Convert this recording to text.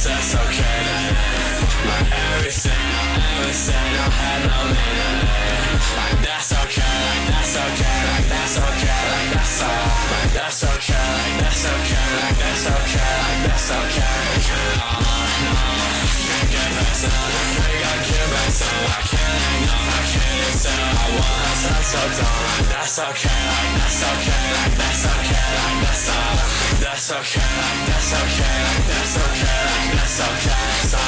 that's okay. Like everything I ever said don't have no meaning. Like that's okay, like that's okay, like that's okay, like that's all. Like that's okay, like that's okay, like that's okay, like that's okay. Can't get past it, I got killed by some. I can't hang on, I can't tell. I want to so dumb. Like that's okay, like that's okay, like that's okay, like that's all. That's okay, like that's okay, like that's okay, like that's okay.